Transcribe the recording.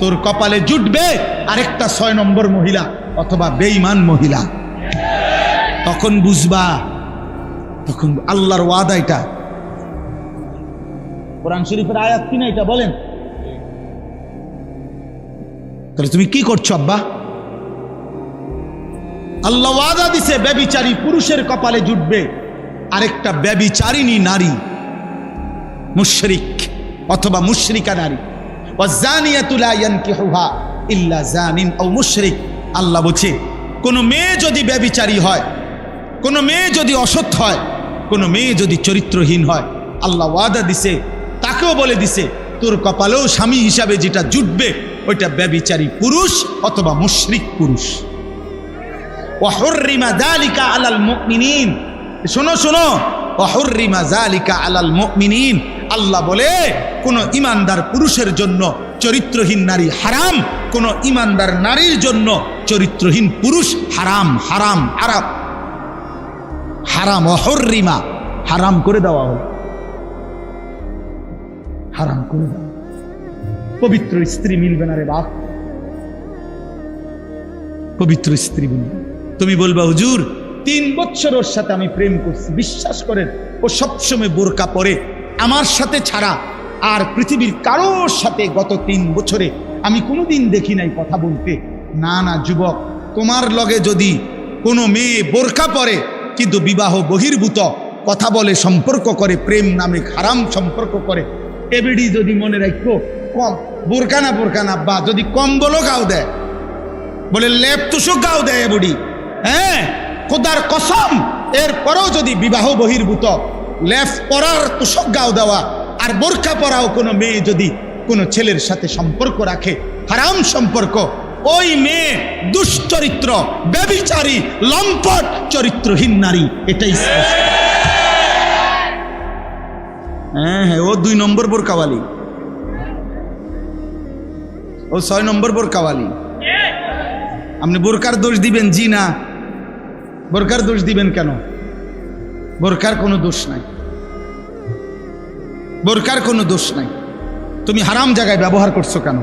তোর কপালে জুটবে আরেকটা 6 নম্বর মহিলা অথবা বেঈমান মহিলা। তখন বুঝবা, তখন আল্লাহর ওয়াদা। এটা কোরআন শরীফের আয়াত কিনা এটা বলেন? তাহলে তুমি কি করছো আব্বা? আল্লাহ ওয়াদা দিছে ব্যভিচারী পুরুষের কপালে জুটবে আরেকটা ব্যভিচারিণী নারী, মুশরিক অথবা মুশরিকা নারী। ওয়াজানিয়াতু লা ইয়ানকিহুহা ইল্লা জানিন আও মুশরিক। আল্লাহ বলছে কোন মেয়ে যদি ব্যভিচারী হয়, কোন মেয়ে যদি অসৎ হয়, কোন মেয়ে যদি চরিত্রহীন হয়, আল্লাহ ওয়াদা দিছে, তাকেও বলে দিছে তোর কপালেও স্বামী হিসাবে যেটা জুটবে ওইটা ব্যভিচারী পুরুষ অথবা মুশরিক পুরুষ। ওয়াহুররিমা যালিকা আলাল মুমিনিন। শোনো শোনো, ওয়াহুররিমা যালিকা আলাল মুমিনিন। আল্লাহ বলে কোন ইমানদার পুরুষের জন্য চরিত্রহীন নারী হারাম, কোন ইমানদার নারীর জন্য চরিত্রহীন পুরুষ হারাম। হারাম হারাম হারাম, ওয়াহুররিমা হারাম করে দেওয়া হলো, হারাম করে দেওয়া। পবিত্র স্ত্রী মিলবে না রে বাপ, পবিত্র স্ত্রী মিলবে। তুমি বলবা হুজুর 3 বছর ওর সাথে আমি প্রেম করছি, বিশ্বাস করেন ও সবসময় বোরকা পরে, আমার সাথে ছাড়া আর পৃথিবীর কারোর সাথে গত 3 বছরে আমি কোনোদিন দেখি নাই কথা বলতে। না না যুবক, তোমার লগে যদি কোনো মেয়ে বোরকা পরে কিন্তু বিবাহ বহির্ভূত কথা বলে, সম্পর্ক করে, প্রেম নামে হারাম সম্পর্ক করে, এবিডি যদি মনে রাখো কম বোরকা না বা যদি কম্বলও গাও দেয়, বলে লেপ তুষক গাও দেয় এবডি, হ্যাঁ খোদার কসম, এরপরেও যদি বিবাহ বহির্ভূত লেপ পরার তুষক গাও দেওয়া আর বোরকা পরাও কোনো মেয়ে যদি কোনো ছেলের সাথে সম্পর্ক রাখে, হারাম সম্পর্ক, ওই মেয়ে দুশ্চরিত্র, ব্যভিচারী, লম্পট, চরিত্রহীন নারী। এটাই হ্যাঁ, ও 2 নম্বর বোরকাওয়ালি, ও 6 নম্বর বোরকাওয়ালি। আপনি বোরকার দোষ দিবেন? জি না, বোরকার দোষ দিবেন কেন? বোরকার কোনো দোষ নাই, বোরকার কোনো দোষ নাই। তুমি হারাম জায়গায় ব্যবহার করছো কেন?